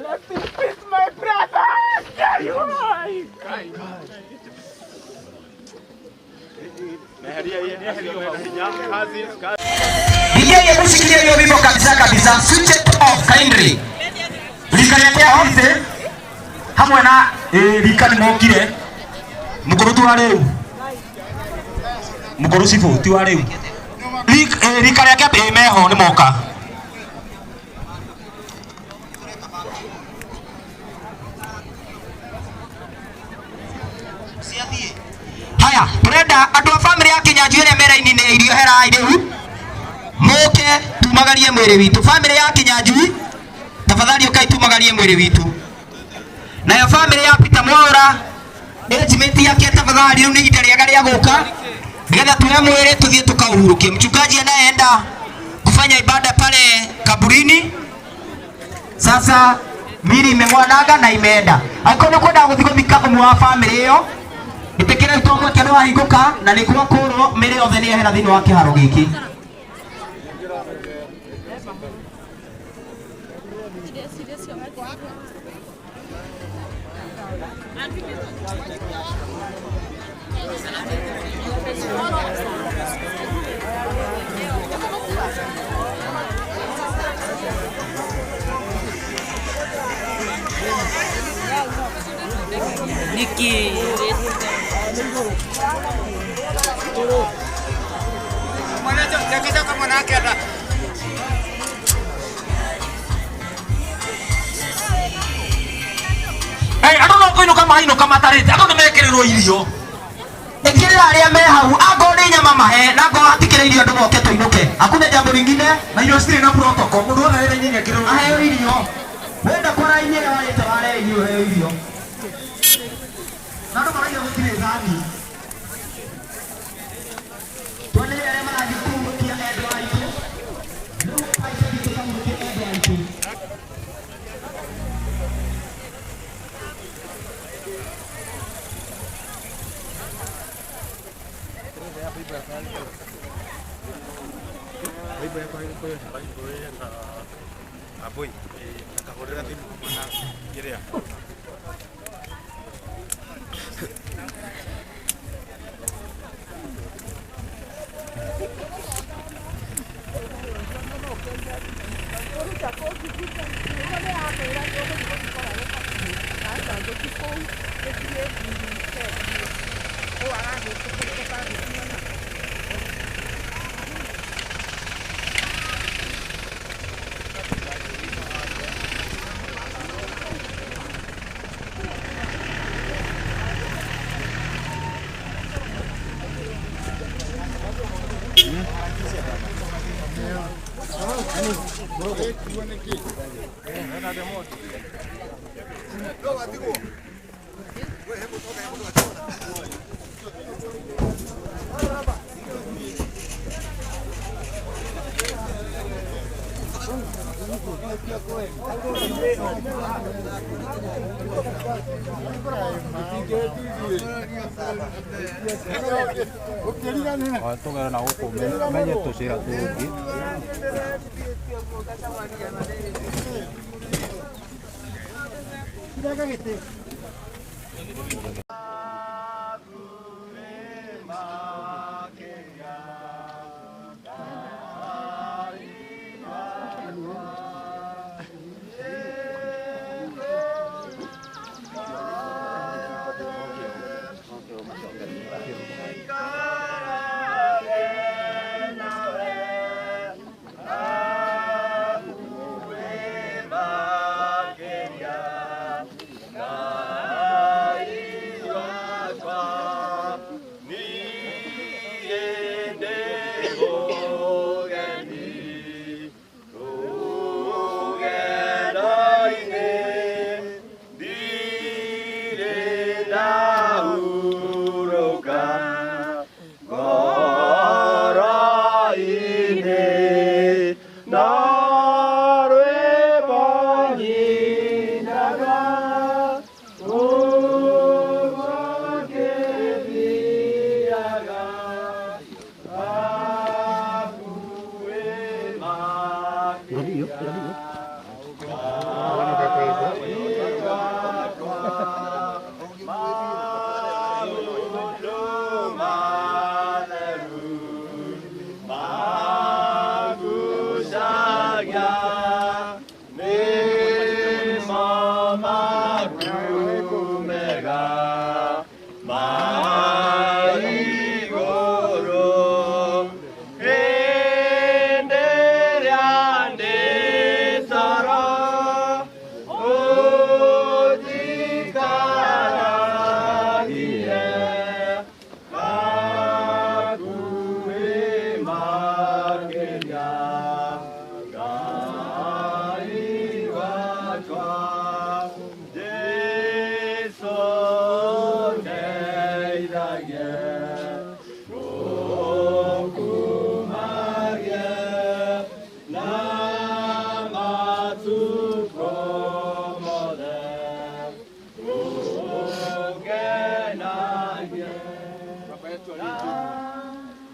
Rest in peace, my brother. There you are. Yeye kushikilia hiyo wimbo kabisa. Switch it off kindly. Likaletea hote hamwe na likani mokire mukuru tu wale mukuru sifu tu wale likaletea meho ni moka haya brenda andu a family ya Kinyanjui ene mera-ini ni irio herai riu muke tumagarie mwiri witu family ya Kinyanjui tafadhali ukai tumagarie mwiri witu na ya family ya Peter Mwaura ejimeti yake tafadhali riu ni ihinda riega ria guka nigetha tuwe mwiri tuthie tukauhurukie mchungaji anaenda kufanya ibada pale kaburini sasa miri imemwanaga na imeenda akono kwenda guthigomika umwe wa family iyo itekera itongo kero ahinguka na nikuwa kuro miri othe ni ehera thini wa kiharo giki Niki Maino kama tarete akono mekererwo irio ekirira aria me hau ango ni nyama mahe na ngo atikire irio ndu moke tuinuke akune jambo lingine na irio stiri na protocol mundu ona rene nyinyi ekirerwo aheo irio wenda kora inye wale tawale irio heo irio na ndo mara gutire thani twone yale maraji kumbukia edo aitu no paisa dikambukia edo aitu Aboy, nakahorera timu na Gerea. Tugera na guku menye tucira tungi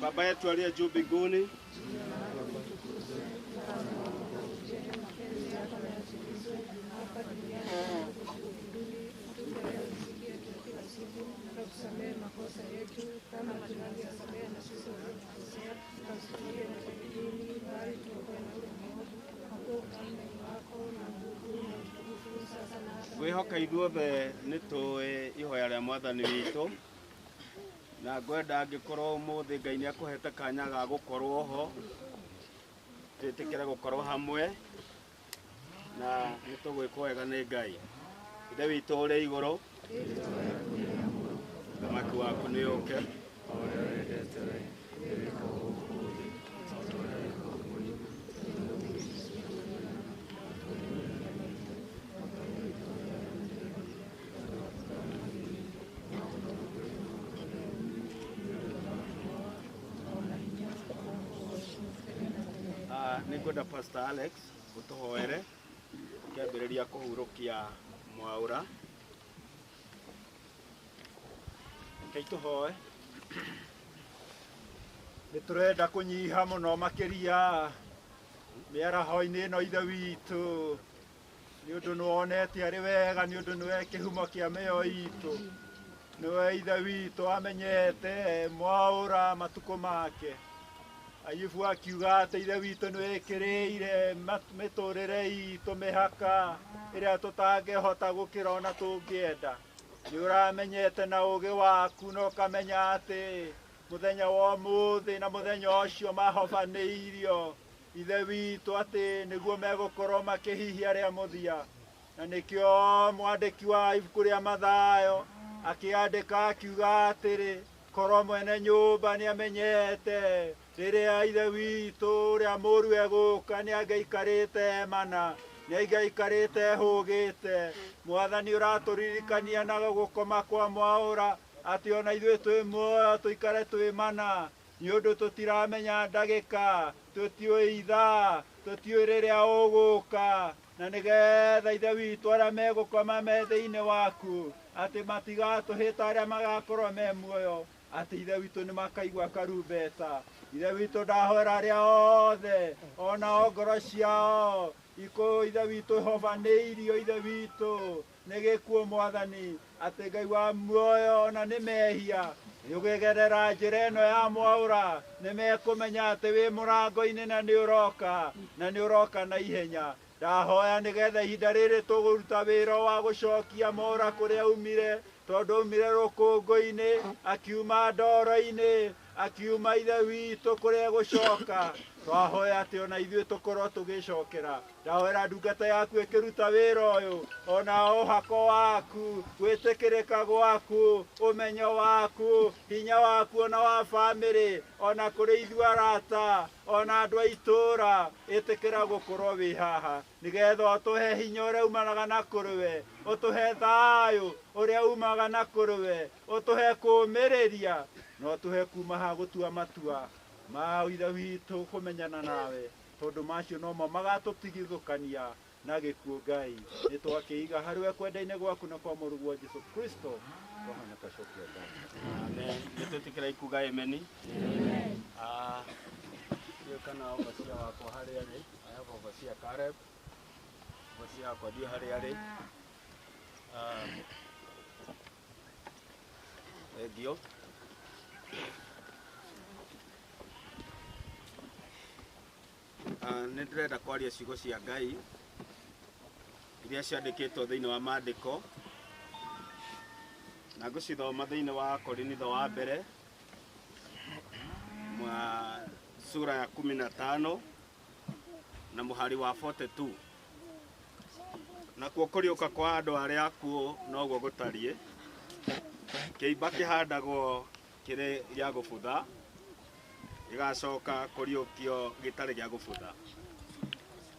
Baba yetu aliye juu mbinguni, ngwihoka ithuothe nĩ tũĩ ihoya rĩa Mwathani witũ, na ngwenda angĩkorwo ũmũthĩ Ngai nĩ akũhete kanya ga gũkorwo ho, twĩtĩkĩre gũkorwo hamwe na nĩ tũgwĩkwo wega nĩ Ngai. Ithe witũ ũrĩ igũrũ, thamaki waku nĩ ũke. Nĩngwenda Pastor Alex ũtũhoere kĩambĩrĩria kũhurũkia Mwaũra. Ngai tũhoe. Nĩ tũrenda kũnyiha mũno makĩria mĩaraho-inĩ ĩno Ithe witũ, nĩ ũndũ nĩ wonete arĩ wega, nĩ ũndũ nĩwe kĩhumo kĩa mĩoyo itũ, nĩwe Ithe witũ amenyete Mwaũra matukũ make. Ayubu akiuga atĩ Ithe witũ nĩ wĩkĩrĩire mĩtũrĩre itũ mĩhaka ĩrĩa tũtangĩhota gũkĩra ona tũngĩenda. Nĩ ũramenyete na ũũgĩ waku na ũkamenya atĩ mũthenya wa ũmũthĩ na mũthenya ũcio mahobanĩirio Ithe witũ atĩ nĩguo megũkorwo makĩhihia rĩa mũthia. Na nĩkĩo mwandĩki wa ibuku rĩa Mathayo akĩandĩka akiuga atĩrĩ, korwo mwene nyũmba nĩ amenyete rĩrĩa Ithe witũ ũrĩa mũũru egũka nĩ angĩaikarĩte mana, nĩ angĩaikarĩte hũgĩte. Mwathani ũratũririkania na gũkoma kwa Mwaũra atĩ ona ithuĩ twĩ muoyo tũikare twĩ mana, nĩ ũndũ tũtiramenya ndagĩka, tũtiũĩ ithaa, tũtiũĩ rĩrĩa ũgũka. Na nĩgetha Ithe witũ arĩa megũkoma me thĩinĩ waku atĩ matigatũhĩta arĩa magakorwo me muoyo, atĩ Ithe witũ nĩ makaigua karumbeta. Ithe witũ ndahoera arĩa othe ona ngoro ciao Ithe witũ hobanĩirio Ithe witũ nĩ gĩkuũ Mwathani, atĩ Ngai wa muoyo ona nĩ mehia ũkĩgerera njĩra ĩno ya Mwaũra nĩ mekũmenya atĩ wĩ mũrango-inĩ na nĩ ũroka, na nĩ ũroka na ihenya. Ndahoya nĩgetha ihinda rĩrĩ tũgũruta wĩra wa gũcokia Mwaũra kũrĩa aumire, tondũ aumire rũkũngũ-inĩ, akiuma ndoro-inĩ, akiuma Ithe witũ kũrĩa egũcoka. Twahoya atĩ ona ithuĩ tũkorwo tũgĩcokera. Ndahoera ndungata yaku ĩkĩruta wĩra ũyũ, ona ũhako waku, gwĩtĩkĩrĩka gwaku, ũmenyo waku, hinya waku ona wa bamĩrĩ, ona kũrĩ ithuĩ arata, ona andũ a itũũra, ĩtĩkĩra gũkorwo wĩ haha, nĩgetha ũtũhe hinya ũrĩa umanaga na kũrĩ we, ũtũhe thayũ ũrĩa umaga na kũrĩ we, ũtũhe kũũmĩrĩria, na ũtũhe kuma ha gũtua matua ma Ithe witũ kũmenyana nawe, tondũ macio nomo magatũtigithũkania na gĩkuũ. Ngai nĩ twakĩiga harĩ we kwenda-inĩ gwaku na kwa mũrũguo Jesũ Kristo twahonya tũcokia Ngai. Nĩ twĩtĩkĩra ikuga ameni. Kana overseer wakwa harĩa arĩ, I have overseer Caleb, overseer wakwa ndiĩ harĩa arĩ. Thengiũ. Nĩ ndĩrenda kwaria ciugo cia Ngai iria ciandĩkĩtwo thĩinĩ wa maandĩko na ngũcithoma thĩinĩ wa Korinitho wa mbere sura ya 15 na mũhari wa 42. Nakuo kũriũka kwa andũ arĩa akuũ noguo gũtariĩ. Kĩimba kĩhandagwo kĩrĩ gĩa gũbutha, gĩgacoka kũriũkio gĩtarĩ gĩa gũbutha.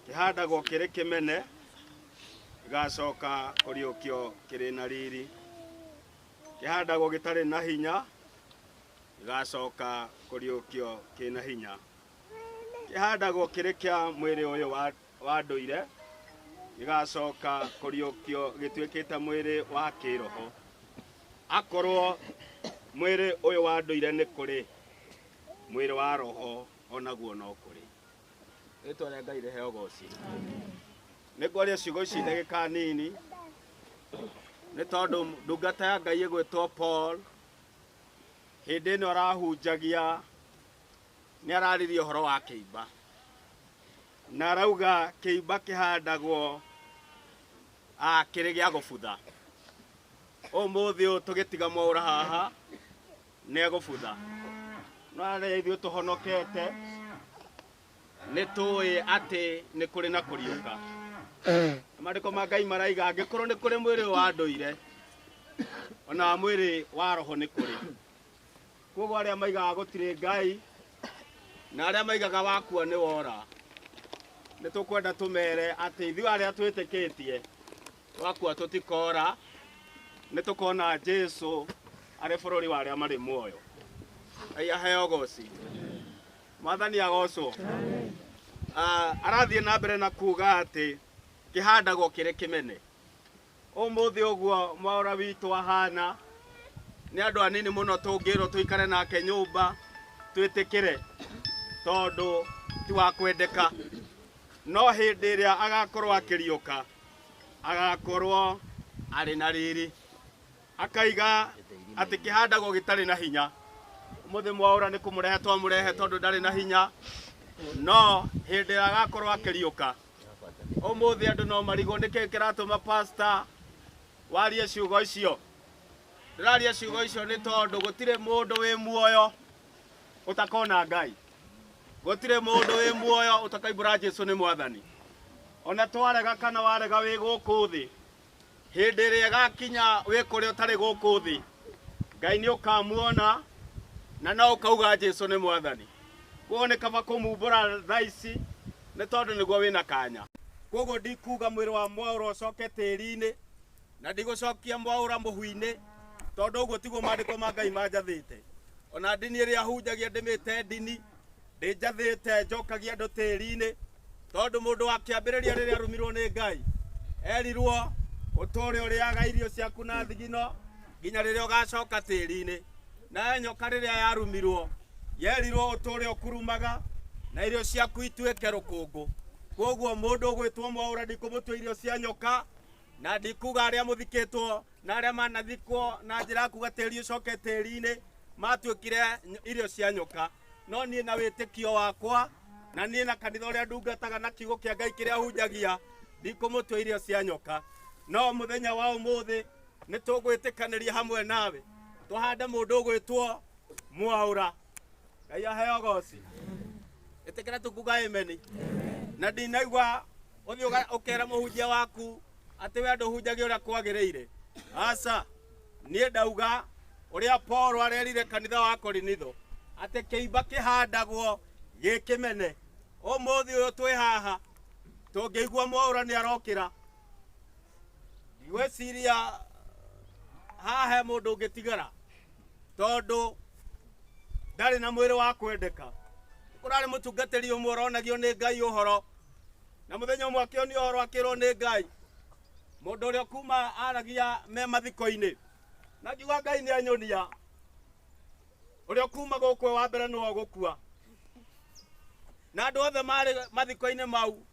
Kĩhandagwo kĩrĩ kĩmene, gĩgacoka kũriũkio kĩrĩ na riri. Kĩhandagwo gĩtarĩ na hinya, gĩgacoka kũriũkio kĩna hinya. Kĩhandagwo kĩrĩ kĩa mwĩrĩ ũyũ wa ndũire, gĩgacoka kũriũkio gĩtuĩkĩte mwĩrĩ wa kĩroho. Akorwo mwĩrĩ ũyũ wa ndũire nĩ kũrĩ, mwĩrĩ wa roho onaguo no kũrĩ. Rĩtwa rĩa Ngai rĩheo goci. Nĩngwaria ciugo ici ndagĩka nini nĩ tondũ ndungata ya Ngai ĩgwĩtwo Paul hĩndĩ ĩno arahunjagia nĩ araririe ũhoro wa kĩimba, na arauga kĩimba kĩhandagwo kĩrĩ gĩa gũbutha. Ũmũthĩ ũyũ tũgĩtiga Mwaũra haha nĩ egũbutha, no arĩa ithuĩ tũhonokete nĩ tũĩ atĩ nĩ kũrĩ na kũriũka. Maandĩko ma Ngai maraiga angĩkorwo nĩ kũrĩ mwĩrĩ wa ndũire, ona mwĩrĩ wa roho nĩ kũrĩ. Koguo arĩa maigaga gũtirĩ Ngai na arĩa maigaga wakua nĩ wora, nĩ tũkwenda tũmere atĩ ithuĩ arĩa twĩtĩkĩtie wakua tũtikora, nĩ tũkona Jesu arĩ bũrũri wa arĩa marĩ muoyo. Ngai aheo goci. Mwathani agocwo. Arathiĩ na mbere na kuga atĩ kĩhandagwo kĩrĩ kĩmene. Ũmũthĩ ũguo Mwaũra witũ ahana nĩ andũ anini mũno tũngĩrwo tũikare nake nyũmba twĩtĩkĩre, tondũ ti wa kwendeka. No hĩndĩ ĩrĩa agakorwo akĩriũka, agakorwo arĩ na riri. Akaiga atĩ kĩhandagwo gĩtarĩ na hinya. Ũmũthĩ Mwaũra nĩ kũmũrehe twamũrehe tondũ ndarĩ na hinya, no hĩndĩ ĩrĩa agakorwo akĩriũka, ũmũthĩ andũ no marigwo nĩkĩĩ kĩratũma pastor warie ciugo icio. Ndĩraria ciugo icio nĩ tondũ gũtirĩ mũndũ wĩ muoyo ũtakona Ngai. Gũtirĩ mũndũ wĩ muoyo ũtakaibũra Jesu nĩ Mwathani. Ona twarega kana warega wĩ gũkũ thĩ, hĩndĩ ĩrĩa ĩgakinya wĩ kũrĩa ũtarĩ gũkũ thĩ, Ngai nĩ ũkamuona na no ũkauga Jesu nĩ Mwathani. Koguo nĩ kaba kũmumbũra thaa ici nĩ tondũ nĩguo wĩna kanya. Koguo ndikuga mwĩrĩ wa Mwaũra ũcoke tĩri-inĩ, na ndigũcokia Mwaũra mũhu-inĩ, tondũ ũguo tiguo maandĩko ma Ngai manjathĩte. Ona ndini ĩrĩa hunjagia ndĩmĩte ndini, ndĩnjathĩte njokagia andũ tĩri-inĩ, tondũ mũndũ wa kĩambĩrĩria rĩrĩa arumirwo nĩ Ngai erirwo ũtũũre ũrĩaga irio ciaku na thigino nginya rĩrĩa ũgacoka tĩri-inĩ. Na nyoka rĩrĩa yarumirwo yerirwo ũtũũre ũkurumaga na irio ciaku ituĩke rũkũngũ. Koguo mũndũ ũgwĩtwo Mwaũra ndikũmũtua irio cia nyoka, na ndikuga arĩa mũthikĩtwo na arĩa manathikwo na njĩra kuga tĩri ũcoke tĩri-inĩ matuĩkire irio cia nyoka. No niĩ na wĩtĩkio wakwa na niĩ na kanitha ũrĩa ndungataga na kiugo kĩa Ngai kĩrĩa hunjagia ndikũmũtua irio cia nyoka. No mũthenya wa ũmũthĩ nĩ tũgwĩtĩkanĩria hamwe nawe tũhande mũndũ ũgwĩtwo Mwaũra. Ngai aheo goci. Ĩtĩkĩra tũkuga amen. Na ndinaigua ũthiĩ ũkera mũhunjia waku atĩ we ndũhunjagia ũrĩa kwagĩrĩire. Aca, niĩ ndauga ũrĩa Paul arerire kanitha wa Korinitho atĩ kĩimba kĩhandagwo gĩ kĩmene. Ũmũthĩ ũyũ twĩ haha tũngĩigua Mwaũra nĩ arokĩra, ngwĩciria haha he mũndũ ũngĩtigara, tondũ ndarĩ na mwĩrĩ wa kwendeka. Kũrarĩ mũtungatĩri ũmwe ũronagio nĩ Ngai ũhoro, na mũthenya ũmwe akĩonio ũhoro akĩrwo nĩ Ngai mũndũ ũrĩa kuma aragia me mathiko-inĩ, na ngiuga Ngai nĩ anyonia ũrĩa kuma gũkũ wa mbere nĩwe gũkua. Na andũ othe marĩ mathiko-inĩ mau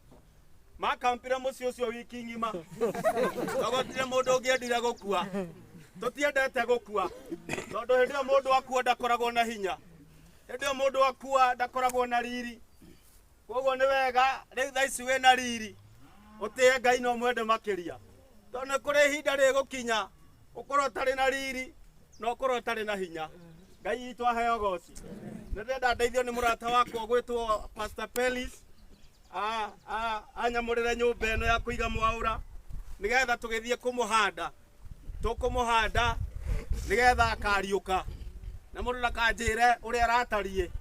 makampire mũciĩ ũcio wiki ng'ima, tondũ gũtirĩ mũndũ ũngĩendire gũkua. Tũtiendete gũkua tondũ hĩndĩ ĩyo mũndũ akua ndakoragwo na hinya, hĩndĩ ĩyo mũndũ akua ndakoragwo na riri. Koguo nĩ wega rĩu thaa ici wĩna riri utie Ngai no mwende makiria tone kuri ihinda rigukinya ukorwo tari na riri no ukorwo tari na hinya Ngai itu aheo goci ndirenda ndeithio ni murata wakwa gwitwo Pastor Pelis anyamurire nyumba ino ya kuiga Mwaura nigetha tugithie kumuhanda tukumuhanda nigetha akariuka na mundu ndakanjire uria aratarie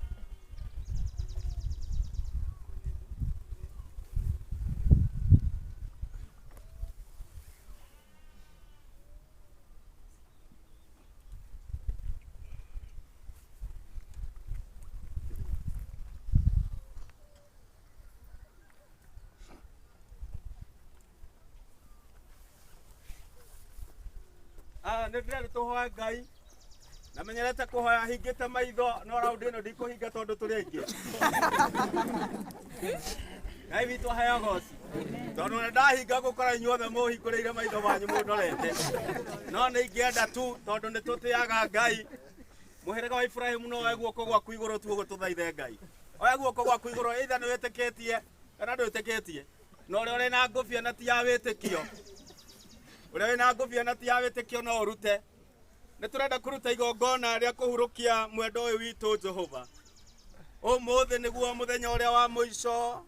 ndirenda tuhoe Ngai na menyerete kuhoya hingite maitho no raundi ino ndikuhinga tondu turi aingi Ngai witu aheo goci tondu ndahinga gukora inyuothe muhinguriire maitho manyu mundorete no ni ingienda tu tondu ni tutiaga Ngai muhirega wa Ibrahimu no oe guoko gwaku iguru tu gututhaithe Ngai oe guoko gwaku iguru either ni witikitie kana ndwitikitie no uri uri na ngufia na ti ya witikio uria wina ngufia na ti ya witikio no urute ni turenda kuruta igongona ria kuhurukia mwendo uyu witu Jehova umuthi niguo muthenya uria wa muico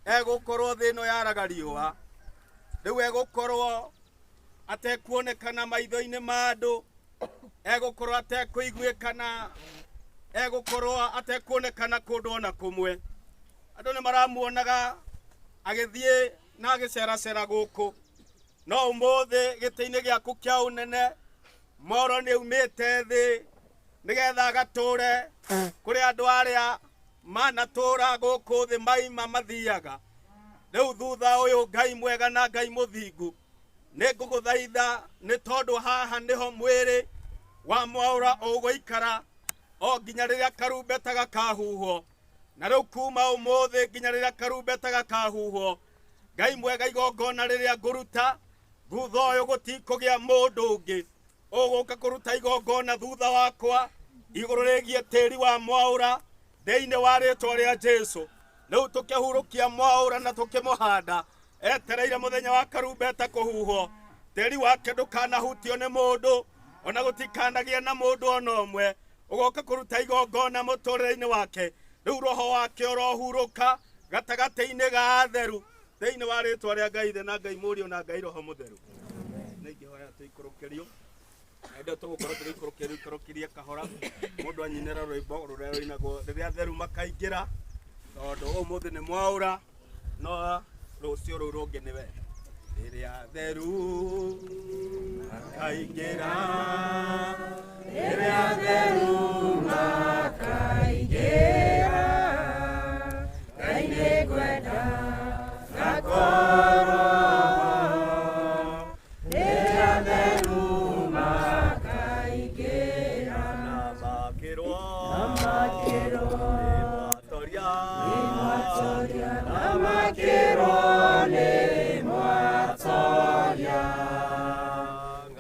egukorwo thi ino yaraga riua riu egukorwo atekuonekana maitho-ini ma andu egukorwo atekuiguikana egukorwo atekuonekana kundu ona kumwe andu ni maramuonaga agithie na agiceracera guku no umuthi giti-ini giaku kia unene Mwaura ni umite thi nigetha agature kuri andu aria manatura guku thi maima mathiaga riu thutha uyu Ngai mwega na Ngai muthingu ni nguguthaitha ni tondu haha niho mwiri wa Mwaura uguikara o nginya riria karumbeta gakahuhwo na riu kuma umuthi nginya riria karumbeta gakahuhwo Ngai mwega igongona riria nguruta thutha uyu gutikugia mundu ungi uguka kuruta igongona thutha wakwa iguru rigie tiri wa Mwaura thiini wa ritwa ria Jesu riu tukihurukia Mwaura na tukimuhanda etereire muthenya wa karumbeta kuhuhwo tiri wake ndukanahutio ni mundu ona gutikanagie na mundu ona umwe ugoka kuruta igongona muturire-ini wake riu roho wake urohuruka gatagati-ini ga atheru thiini wa ritwa ria Ngai ithe na Ngai Murio na Ngai Roho Mutheru ningihoya tuikurukirio ende tugukorwo turikurukirie kahora mundu anyinera rwimbo ruria ruinagwo riria atheru makaingira tondu umuthi ni Mwaura no rucio ruu rungi niwe riria atheru makaingira riria atheru makaingira Ngai ni ngwenda ngakoro riria atheru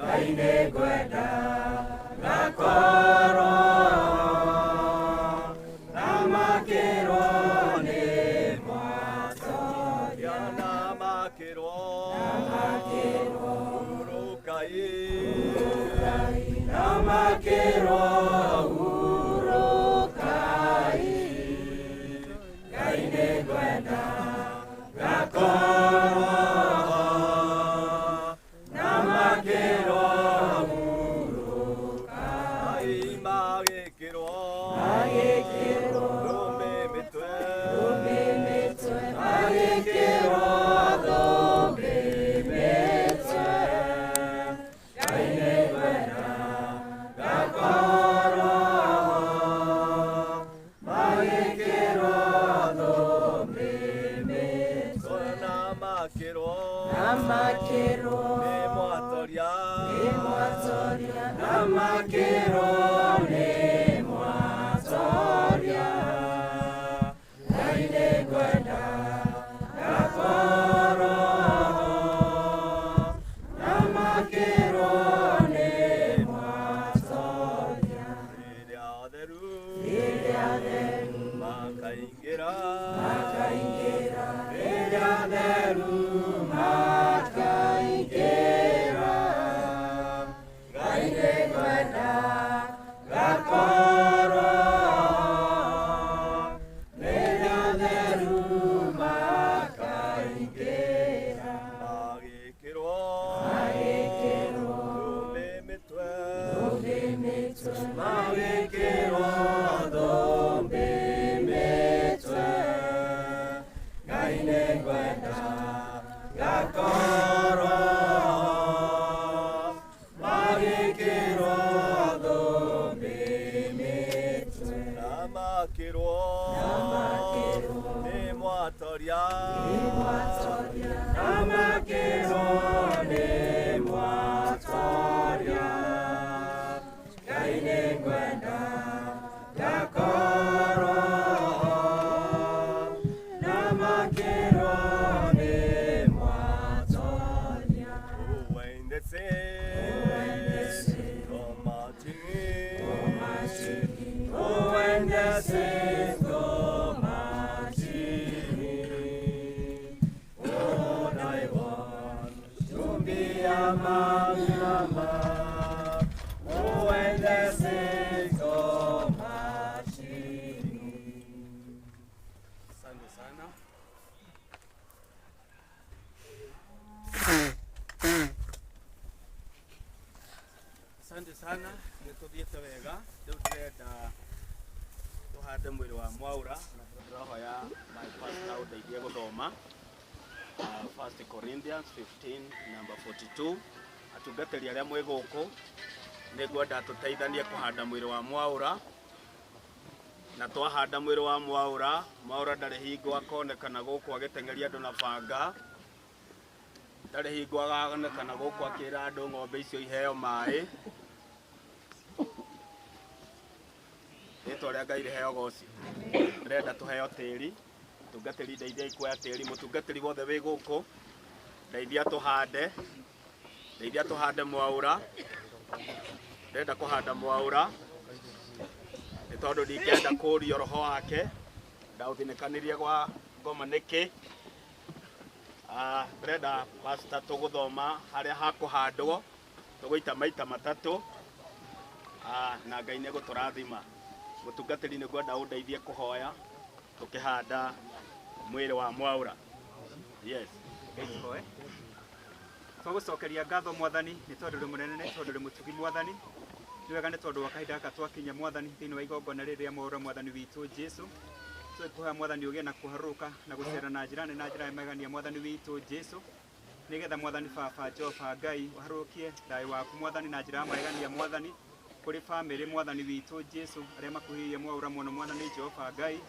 Ngai ni ngwenda ngakoro na makirwo ni mwatoria na makirwo urukai na makirwo urukai Ngai ni ngwenda ngakoro na makirwo urukai Namakirwo ni mwatoria Namakirwo ni mwatoria Ngai ni ngwenda gakoro Namakirwo ni mwatoria Uwendese Asante sana, nituthiete wega riu ndirenda tuhande mwiri wa Mwaura na turahoya my pastor undeithie guthoma 1 Corinthians 15 number 42 atungatiri aria mwi guku ni ngwenda tuteithanie kuhanda mwiri wa Mwaura na twahanda mwiri wa Mwaura ndari hingo akonekana guku agitengeria andu na banga ndari hingo akonekana guku akira andu ng'ombe icio iheo mai Ritwa ria Ngai riheo goci renda tuheo tiri tungatiri ndeithia ikuoya tiri mutungatiri wothe wi guku ndeithia tuhande Mwaura renda kuhanda Mwaura ni tondu ndingenda kuria roho wake ndauthinikanirie gwa ngoma niki renda pastor tuguthoma haria hakuhandwo tuguita maita matatu na Ngai ni guturathima mutungatiri ni ngwenda undeithie kuhoya tukihanda mwiri wa Mwaura. Yes. Ngai twagucokeria ngatho Mwathani ni tondu ri munene ni tondu ri mutugi Mwathani ni wega ni tondu wa kahinda gaka twakinya Mwathani thiini wa igongona riri ria Mwaura Mwathani witu Jesu twikuhoya Mwathani ugie na kuharuka na gucera na njira ya magania Mwathani witu Jesu nigetha Mwathani Baba Jehova Ngai uharukie thayũ waku Mwathani na njira ya magania Mwathani kuri family Mwathani witu Jesu aria makuhirie Mwaura muno Mwathani Jehova Ngai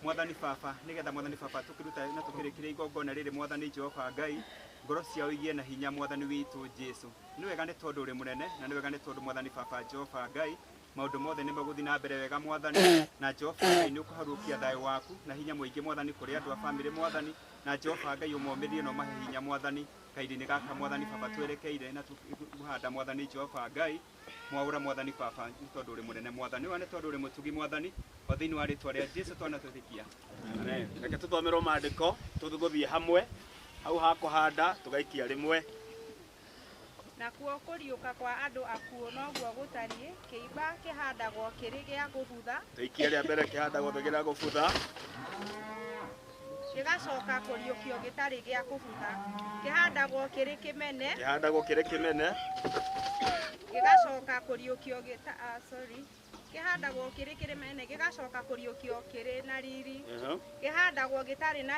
Mwathani Baba nigetha Mwathani Baba tukiruta na tukirikiria igongona riri Mwathani Jehova Ngai ngoro ciao igie na hinya Mwathani witu Jesu ni wega ni tondu uri munene na ni wega ni tondu Mwathani Baba Jehova Ngai maundu mothe ni maguthi na mbere wega Mwathani na Jehova Ngai ni ukuharukia thayũ waku na hinya muingi Mwathani kuri andu a family Mwathani na Jehova Ngai umomirie no mahe hinya Mwathani kaidini gaka Mwathani Baba twerekeire na tuhanda Mwathani Jehova Ngai Mwaura Mwathani Baba ni tondu uri munene Mwathani wa ni tondu uri mutugi Mwathani wa thiini wa ritwa ria Jesu twana tuthikia Amen. Reke tuthomerwo maandiko tuthuguthie hamwe hau hakuhanda tugaikia rimwe nakuo kuriuka kwa andu akuo noguo gutariĩ kĩimba kĩhandagwo kĩrĩ gĩa gũbutha tuikia ria mbere kihandagwo gĩa gũbutha gĩgacoka kũriũkio gĩtarĩ gĩa kũbutha kĩhandagwo kĩrĩ kĩmene gĩgacoka kũriũkio kĩhandagwo kĩrĩ kĩmene gĩgacoka kũriũkio kĩrĩ na riri kĩhandagwo gĩtarĩ na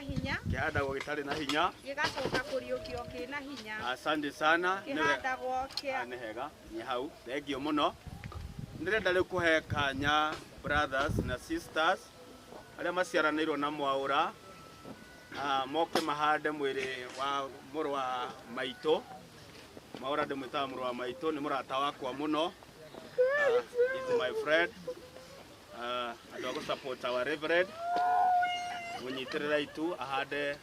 hinya gĩgacoka kũriũkio kĩna hinya. Asante sana kĩhandagwo nĩ hega nĩ hau thengio mũno ndirenda rĩu kũhe kanya brothers na sisters arĩa maciaranĩirwo na Mwaura moke mahande mwĩrĩ wa mũrũ wa maitũ Mwaura ndĩmwĩtaga mũrũ wa maitũ nĩ mũrata wakwa mũno is my friend andũ a support our reverend munyitirĩra itu ahande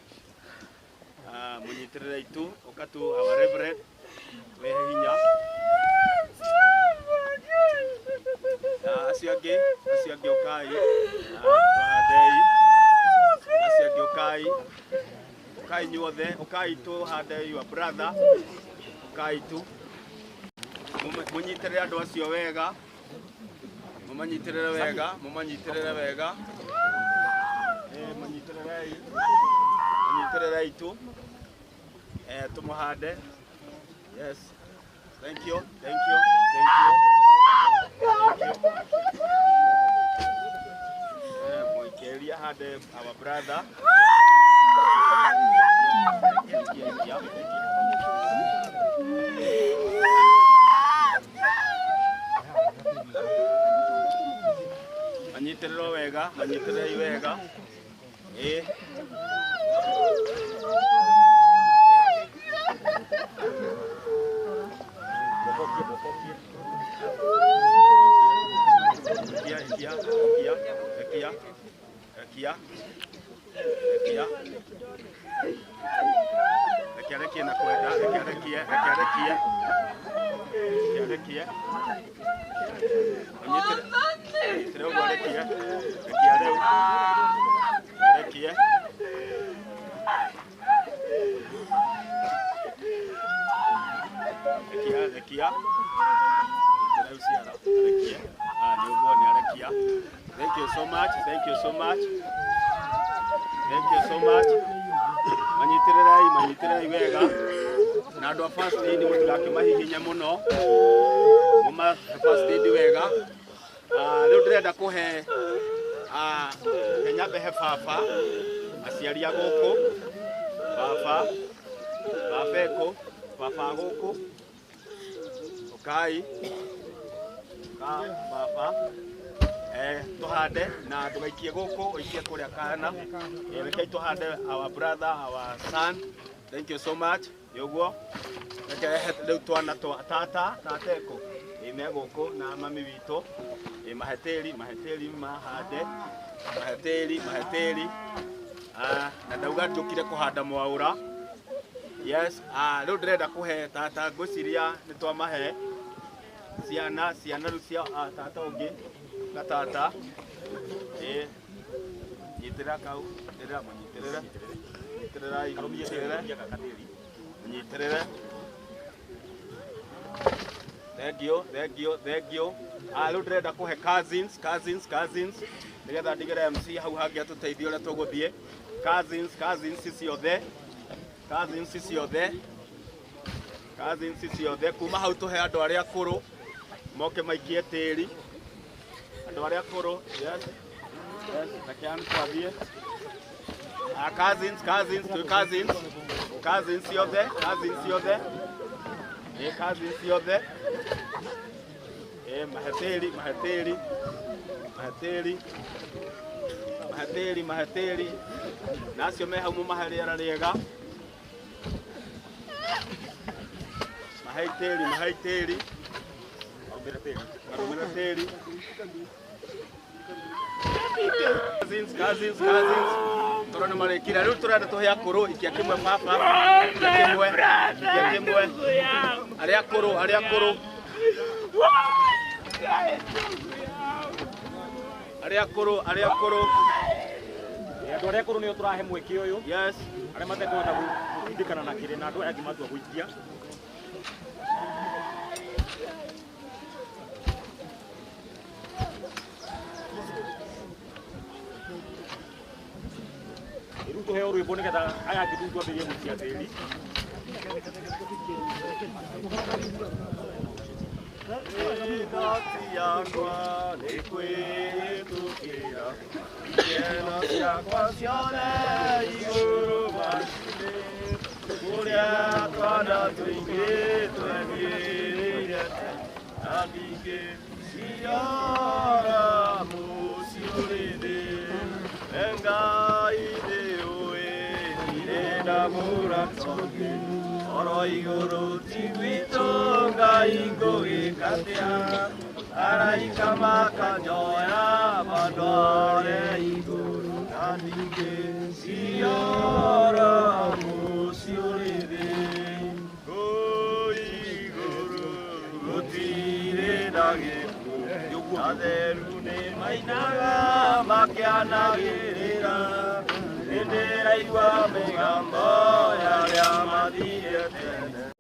munyitirĩra itu ukatu our reverend wehe hinya acio angĩ ũkai tuhandei acio angĩ ũkai nyuothe ũkai tuhande your brother ũkai tu munyitirĩre andũ acio wega mumanyitirĩre wega munyitirĩrei tu tumuhande. Yes, thank you Moikeria hade our brother anyitirĩrwo wega wega, manyitirei wega. Rekia na kwenda, rekia. Anyitire uguo rekia rĩu. Rekia. Rĩu ciara, rekia. Nĩ ũguo nĩ arekia. Thank you so much. Manyitirĩrai wega. Na andũ a first aid mũtigakĩmahihinya mũno. Muma first aid wega. Rĩu ndĩrenda kũhe Nyambehe baba aciari a gũkũ. Baba gũkũ. Ukai. Baba. Tuhande na ndugaikie gũkũ ũikie kũrĩa kana. Rekei tuhande our brother, our son. Thank you so much. Yoguo. Rĩu twana tata eko. Me gũkũ na mami witũ. Maheteri mahande. Maheteri. Na ndauga njũkire kũhanda mwaũra. Yes, rĩu ndĩrenda kũhe tata ngwĩciria nĩ twamahe ciana rĩu cia tata ũngĩ na tata. Nyitĩrĩra kau, nyitĩrĩra. Thank you. Rĩu ndĩrenda kũhe cousins nĩgetha ndigĩre MC hau hangĩ atũteithie ũrĩa tũgũthiĩ. Cousins ciothe kuma hau tũhe andũ arĩa akũrũ moke maikie tĩri. Andũ arĩa akũrũ, yes, rekeani twathiĩ. Cousins ciothe. Maheteri. Nacio me hau mũmahe rĩera rĩega. Maheteri. Marumĩra tĩri. Cousins. Toro nĩ marĩkire. Rĩu tũrenda tũhe akũrũ ikia kĩmwe baba. Ikia kĩmwe. Arĩa akũrũ. Andũ arĩa akũrũ nĩo tũrahe mweke ũyũ. Yes. Arĩa matekũhota gũtindĩkana na kĩrĩ na andũ aya angĩ matua gũikia. Rĩu tũheo rwĩmbo nĩgetha aya angĩ rĩu twambĩrĩrie gũikia tĩri. Ngati yakwa nĩ kwĩhĩtũkĩra, ikeno ciakwa ciothe igũrũ maku-inĩ, kũrĩa twana tũingĩ twegĩrĩire na ningĩ ciora mũciĩ ũrĩ thĩ. Ngai nĩũĩ ndirenda mũratongĩ, oro igũrũ ti gwitũ Ngai ngũgĩka atĩa, araika makanyoya mandware igũrũ na ningĩ ciora mũciĩ ũrĩ thĩ. Igũrũ gũtirĩ na gĩkuũ, atheru nĩ mainaga makĩanagĩrĩra, nĩ ndĩraigua mĩgambo ya arĩa mathiĩte tene.